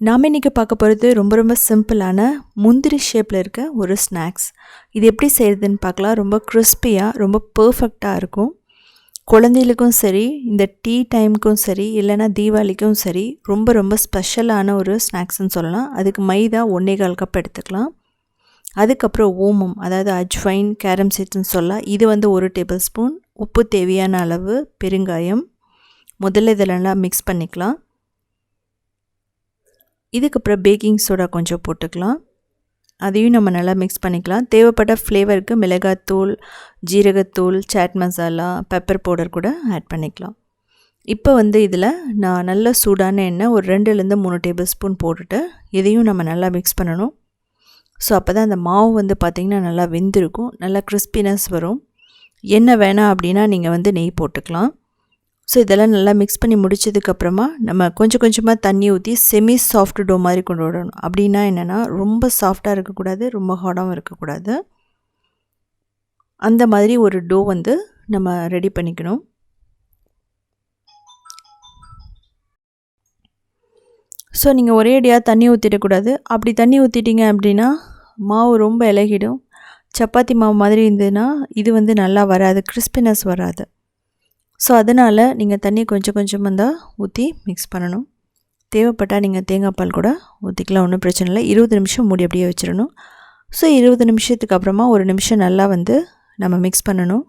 நாம் இன்றைக்கி பார்க்க போகிறது ரொம்ப சிம்பிளான முந்திரி ஷேப்பில் இருக்க ஒரு ஸ்நாக்ஸ். இது எப்படி செய்கிறதுன்னு பார்க்கலாம். ரொம்ப கிறிஸ்பியாக ரொம்ப பர்ஃபெக்டாக இருக்கும். குழந்தைகளுக்கும் சரி, இந்த டீ டைமுக்கும் சரி, இல்லைனா தீபாவளிக்கும் சரி, ரொம்ப ஸ்பெஷலான ஒரு ஸ்நாக்ஸ்ன்னு சொல்லலாம். அதுக்கு மைதா 1.25 கப் எடுத்துக்கலாம். அதுக்கப்புறம் ஓமம், அதாவது அஜ்வைன், கேரம் சீட்ஸ்ன்னு சொல்லலாம். இது 1 டேபிள் ஸ்பூன். உப்பு தேவையான அளவு, பெருங்காயம். முதல்ல இதெல்லாம் மிக்ஸ் பண்ணிக்கலாம். இதுக்கப்புறம் பேக்கிங் சோடா கொஞ்சம் போட்டுக்கலாம். அதையும் நம்ம நல்லா மிக்ஸ் பண்ணிக்கலாம். தேவைப்பட்ட ஃப்ளேவருக்கு மிளகாத்தூள், ஜீரகத்தூள், சாட் மசாலா, பெப்பர் பவுடர் கூட ஆட் பண்ணிக்கலாம். இப்போ இதில் நான் நல்ல சூடான எண்ணெய் ஒரு 2-3 டேபிள் ஸ்பூன் போட்டுட்டு இதையும் நம்ம நல்லா மிக்ஸ் பண்ணணும். ஸோ அப்போ தான் அந்த மாவு பார்த்திங்கன்னா நல்லா வெந்திருக்கும், நல்லா கிறிஸ்பினஸ் வரும். எண்ணெய் வேணாம் அப்படின்னா நீங்கள் நெய் போட்டுக்கலாம். ஸோ இதெல்லாம் நல்லா மிக்ஸ் பண்ணி முடிச்சதுக்கப்புறமா நம்ம கொஞ்சமாக தண்ணி ஊற்றி செமி சாஃப்ட் டோ மாதிரி கொண்டு வரணும். அப்படின்னா என்னென்னா, ரொம்ப சாஃப்டாக இருக்கக்கூடாது, ரொம்ப ஹார்டாகவும் இருக்கக்கூடாது. அந்த மாதிரி ஒரு டோ நம்ம ரெடி பண்ணிக்கணும். ஸோ நீங்கள் ஒரே அடியாக தண்ணி ஊற்றிடக்கூடாது. அப்படி தண்ணி ஊற்றிட்டிங்க அப்படின்னா மாவு ரொம்ப இலகிடும். சப்பாத்தி மாவு மாதிரி இருந்ததுன்னா இது நல்லா வராது, கிறிஸ்பினஸ் வராது. ஸோ அதனால் நீங்கள் தண்ணி கொஞ்சம் தான் ஊற்றி மிக்ஸ் பண்ணணும். தேவைப்பட்டால் நீங்கள் தேங்காய் பால் கூட ஊற்றிக்கலாம், ஒன்றும் பிரச்சனை இல்லை. 20 நிமிஷம் மூடி அப்படியே வச்சிடணும். ஸோ 20 நிமிஷத்துக்கு அப்புறமா 1 நிமிஷம் நல்லா நம்ம மிக்ஸ் பண்ணணும்.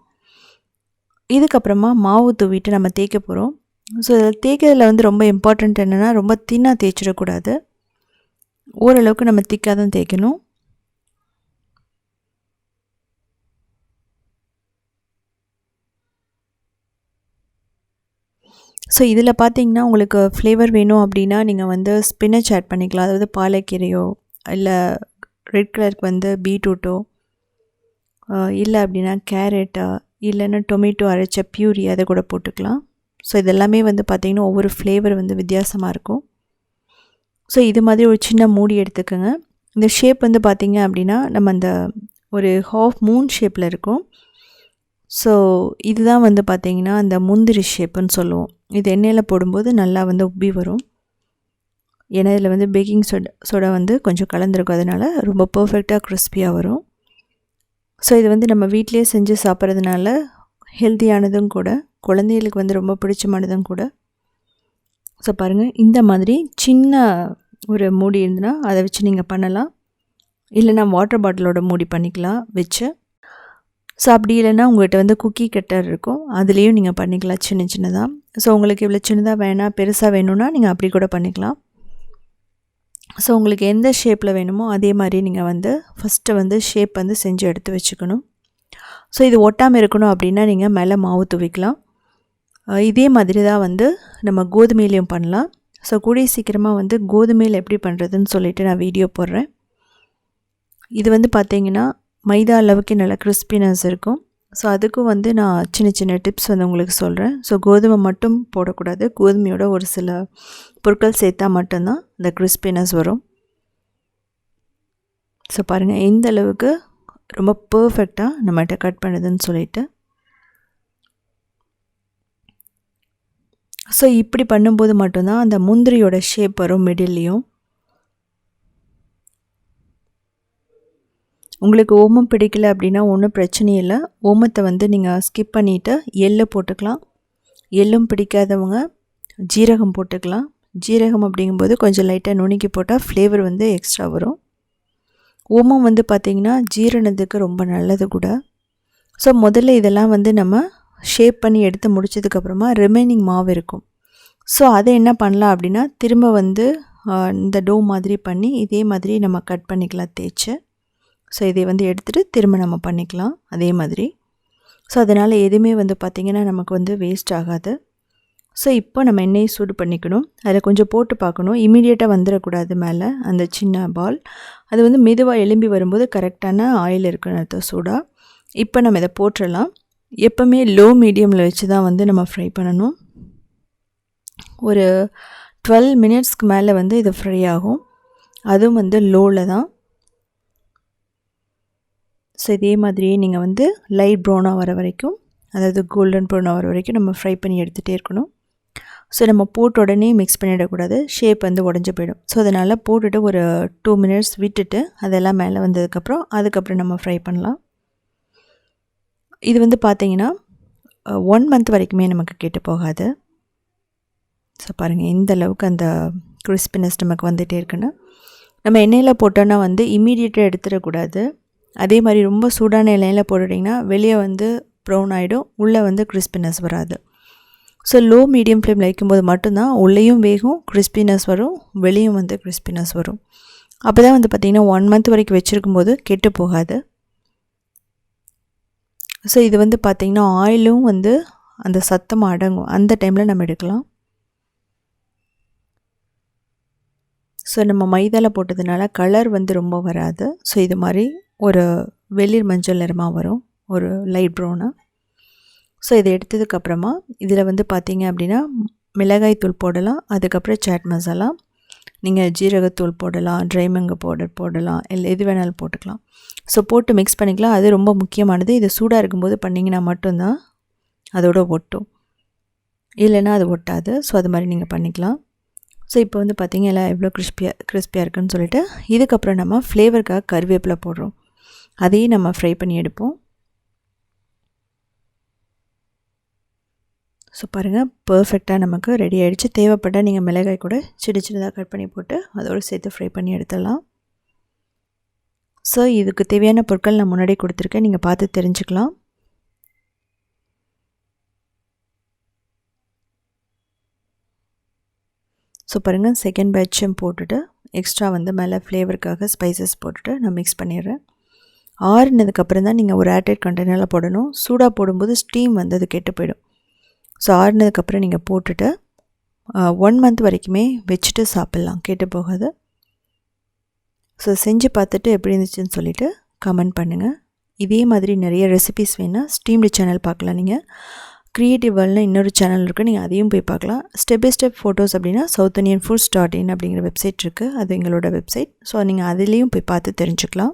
இதுக்கப்புறமா மாவு தூவிட்டு நம்ம தேய்க்க போகிறோம். ஸோ இதில் தேய்க்கிறதுல ரொம்ப இம்பார்ட்டண்ட் என்னென்னா, ரொம்ப தின்னாக தேய்ச்சிடக்கூடாது. ஓரளவுக்கு நம்ம திக்காக தான் தேய்க்கணும். ஸோ இதில் பார்த்தீங்கன்னா, உங்களுக்கு ஃப்ளேவர் வேணும் அப்படின்னா நீங்கள் ஸ்பினச் ஆட் பண்ணிக்கலாம். அதாவது பாலக்கீரையோ இல்லை ரெட் கலருக்கு பீட்ரூட்டோ இல்லை அப்படின்னா கேரட்டா இல்லைன்னா டொமேட்டோ அரைச்ச பியூரி அதை கூட போட்டுக்கலாம். ஸோ இதெல்லாமே பார்த்திங்கன்னா ஒவ்வொரு ஃப்ளேவர் வித்தியாசமாக இருக்கும். ஸோ இது மாதிரி ஒரு சின்ன மூடி எடுத்துக்கோங்க. இந்த ஷேப் பார்த்திங்க அப்படின்னா நம்ம அந்த ஒரு ஹாஃப் மூன் ஷேப்பில் இருக்கும். ஸோ இதுதான் பார்த்திங்கன்னா அந்த முந்திரி ஷேப்புன்னு சொல்லுவோம். இது எண்ணெயில் போடும்போது நல்லா உப்பி வரும். ஏன்னா இதில் பேக்கிங் சோடா கொஞ்சம் கலந்துருக்கும், அதனால் ரொம்ப பர்ஃபெக்டாக கிறிஸ்பியாக வரும். ஸோ இது நம்ம வீட்டிலே செஞ்சு சாப்பிட்றதுனால ஹெல்த்தியானதும் கூட, குழந்தைகளுக்கு ரொம்ப பிடிச்சமானதும் கூட. ஸோ பாருங்கள், இந்த மாதிரி சின்ன ஒரு மூடி இருந்துன்னா அதை வச்சு நீங்கள் பண்ணலாம். இல்லைனா வாட்டர் பாட்டிலோட மூடி பண்ணிக்கலாம் வச்சு. ஸோ அப்படி இல்லைன்னா உங்கள்கிட்ட குக்கி கட்டர் இருக்கும், அதுலேயும் நீங்கள் பண்ணிக்கலாம் சின்னதாக. ஸோ உங்களுக்கு இவ்வளோ சின்னதாக வேணாம், பெருசாக வேணும்னா நீங்கள் அப்படி கூட பண்ணிக்கலாம். ஸோ உங்களுக்கு எந்த ஷேப்பில் வேணுமோ அதே மாதிரி நீங்கள் ஃபஸ்ட்டு ஷேப் செஞ்சு எடுத்து வச்சுக்கணும். ஸோ இது ஒட்டாமல் இருக்கணும் அப்படின்னா நீங்கள் மேலே மாவு தூவிக்கலாம். இதே மாதிரி தான் நம்ம கோதுமையிலையும் பண்ணலாம். ஸோ கூடிய சீக்கிரமாக கோதுமையில் எப்படி பண்ணுறதுன்னு சொல்லிவிட்டு நான் வீடியோ போடுறேன். இது பார்த்திங்கன்னா மைதா அளவுக்கு நல்ல கிறிஸ்பினஸ் இருக்கும். ஸோ அதுக்கும் நான் சின்ன டிப்ஸ் உங்களுக்கு சொல்கிறேன். ஸோ கோதுமை மட்டும் போடக்கூடாது, கோதுமையோட ஒரு சில பொருட்கள் சேர்த்தா மட்டும்தான் இந்த கிறிஸ்பினஸ் வரும். ஸோ பாருங்கள் எந்த அளவுக்கு ரொம்ப பர்ஃபெக்டாக நம்மகிட்ட கட் பண்ணுதுன்னு சொல்லிட்டு. ஸோ இப்படி பண்ணும்போது மட்டும்தான் அந்த முந்திரியோட ஷேப் வரும் மிடில்லையும். உங்களுக்கு ஓமம் பிடிக்கல அப்படின்னா ஒன்றும் பிரச்சனை இல்லை. ஓமத்தை நீங்கள் ஸ்கிப் பண்ணிவிட்டு எள்ளு போட்டுக்கலாம். எள்ளும் பிடிக்காதவங்க ஜீரகம் போட்டுக்கலாம். ஜீரகம் அப்படிங்கும்போது கொஞ்சம் லைட்டாக நுணுக்கி போட்டால் ஃப்ளேவர் எக்ஸ்ட்ரா வரும். ஓமம் பார்த்திங்கன்னா ஜீரணத்துக்கு ரொம்ப நல்லது கூட. ஸோ முதல்ல இதெல்லாம் நம்ம ஷேப் பண்ணி எடுத்து முடிச்சதுக்கப்புறமா ரிமைனிங் மாவு இருக்கும். ஸோ அதை என்ன பண்ணலாம் அப்படின்னா, திரும்ப இந்த டோ மாதிரி பண்ணி இதே மாதிரி நம்ம கட் பண்ணிக்கலாம் தேய்ச்சி. ஸோ இதை எடுத்துகிட்டு திரும்ப நம்ம பண்ணிக்கலாம் அதே மாதிரி. ஸோ அதனால் எதுவுமே பார்த்திங்கன்னா நமக்கு வேஸ்ட் ஆகாது. ஸோ இப்போ நம்ம எண்ணெயை சூடு பண்ணிக்கணும். அதில் கொஞ்சம் போட்டு பார்க்கணும், இமீடியட்டாக வந்துடக்கூடாது மேலே அந்த சின்ன பால். அது மெதுவாக எலும்பி வரும்போது கரெக்டான ஆயில் இருக்குன்னு அர்த்தம் சூடாக. இப்போ நம்ம இதை போட்டுடலாம். எப்போவுமே லோ மீடியமில் வச்சு தான் நம்ம ஃப்ரை பண்ணணும். ஒரு 12 மினிட்ஸ்க்கு மேலே இது ஃப்ரை ஆகும். அதுவும் லோவில் தான். ஸோ இதே மாதிரியே நீங்கள் லைட் ப்ரௌனாக வர வரைக்கும், அதாவது கோல்டன் ப்ரௌனாக வர வரைக்கும் நம்ம ஃப்ரை பண்ணி எடுத்துகிட்டே இருக்கணும். ஸோ நம்ம போட்ட உடனே மிக்ஸ் பண்ணிடக்கூடாது, ஷேப் வந்து உடஞ்சி போயிடும். ஸோ அதனால் போட்டுட்டு ஒரு 2 மினிட்ஸ் விட்டுட்டு அதெல்லாம் மேலே அதுக்கப்புறம் நம்ம ஃப்ரை பண்ணலாம். இது வந்து பார்த்திங்கன்னா 1 மந்த் வரைக்குமே நமக்கு கெட்டு போகாது. ஸோ பாருங்கள் எந்த அளவுக்கு அந்த கிறிஸ்பினஸ் நமக்கு வந்துகிட்டே இருக்குன்னு. நம்ம எண்ணெயில் போட்டோன்னா வந்து இம்மீடியட்டாக எடுத்துடக்கூடாது. அதே மாதிரி ரொம்ப சூடான எண்ணெயில் போட்டுட்டிங்கன்னா வெளியே வந்து ப்ரௌன் ஆகிடும், உள்ளே வந்து கிறிஸ்பினஸ் வராது. ஸோ லோ மீடியம் ஃப்ளேமில் வைக்கும்போது மட்டும்தான் உள்ளேயும் வேகும், கிறிஸ்பினஸ் வரும், வெளியும் வந்து கிறிஸ்பினஸ் வரும். அப்போ தான் வந்து பார்த்திங்கன்னா 1 மந்த் வரைக்கும் வச்சுருக்கும்போது கெட்டு போகாது. ஸோ இது வந்து பார்த்திங்கன்னா ஆயிலும் வந்து அந்த சத்தம் அடங்கும், அந்த டைமில் நம்ம எடுக்கலாம். ஸோ நம்ம மைதாவில் போட்டதுனால கலர் வந்து ரொம்ப வராது. ஸோ இது மாதிரி ஒரு வெளிர் மஞ்சள் நிறமாக வரும், ஒரு லைட் ப்ரௌனாக. ஸோ இதை எடுத்ததுக்கப்புறமா இதில் வந்து பார்த்திங்க அப்படின்னா மிளகாய் தூள் போடலாம், அதுக்கப்புறம் சாட் மசாலா, நீங்கள் ஜீரகத்தூள் போடலாம், ட்ரை மேங்கோ பவுடர் போடலாம், இல்லை எது வேணாலும் போட்டுக்கலாம். ஸோ போட்டு மிக்ஸ் பண்ணிக்கலாம். அது ரொம்ப முக்கியமானது. இது சூடாக இருக்கும்போது பண்ணிங்கன்னா மட்டும்தான் அதோட ஒட்டும், இல்லைன்னா அது ஒட்டாது. ஸோ அது மாதிரி நீங்கள் பண்ணிக்கலாம். ஸோ இப்போ வந்து பார்த்திங்கன்னா எவ்வளோ கிறிஸ்பியாக இருக்குன்னு சொல்லிட்டு இதுக்கப்புறம் நம்ம ஃப்ளேவருக்காக கருவேப்பிலை போடுறோம். அதையும் நம்ம ஃப்ரை பண்ணி எடுப்போம். ஸோ பாருங்கள் பர்ஃபெக்டாக நமக்கு ரெடி ஆகிடுச்சு. தேவைப்பட்டால் நீங்கள் மிளகாய் கூட சின்னதாக கட் பண்ணி போட்டு அதோடு சேர்த்து ஃப்ரை பண்ணி எடுத்துடலாம். ஸோ இதுக்கு தேவையான பொருட்கள் நான் முன்னாடி கொடுத்துருக்கேன், நீங்கள் பார்த்து தெரிஞ்சுக்கலாம். ஸோ பாருங்கள் செகண்ட் பேட்சும் போட்டுட்டு எக்ஸ்ட்ரா வந்து மேலே ஃப்ளேவருக்காக ஸ்பைசஸ் போட்டுட்டு நான் மிக்ஸ் பண்ணிடுறேன். ஆறுனதுக்கப்புறம் தான் நீங்கள் ஒரு ஏர்டைட் கண்டெய்னரில் போடணும். சூடாக போடும்போது ஸ்டீம் வந்து அது கெட்டு போயிடும். ஸோ ஆறுனதுக்கப்புறம் நீங்கள் போட்டுட்டு 1 மந்த் வரைக்குமே வச்சுட்டு சாப்பிட்லாம், கெட்டு போகாது. ஸோ செஞ்சு பார்த்துட்டு எப்படி இருந்துச்சுன்னு சொல்லிவிட்டு கமெண்ட் பண்ணுங்கள். இதே மாதிரி நிறைய ரெசிபிஸ் வேணால் ஸ்டீம்டு சேனல் பார்க்கலாம். நீங்கள் க்ரியேட்டிவ் வேர்ல்ட்னு இன்னொரு சேனல் இருக்குது, நீங்கள் அதையும் போய் பார்க்கலாம். ஸ்டெப் பை ஸ்டெப் ஃபோட்டோஸ் அப்படின்னா southindianfoods.in அப்படிங்கிற வெப்சைட் இருக்குது, அது எங்களோட வெப்சைட். ஸோ நீங்கள் அதுலேயும் போய் பார்த்து தெரிஞ்சுக்கலாம்.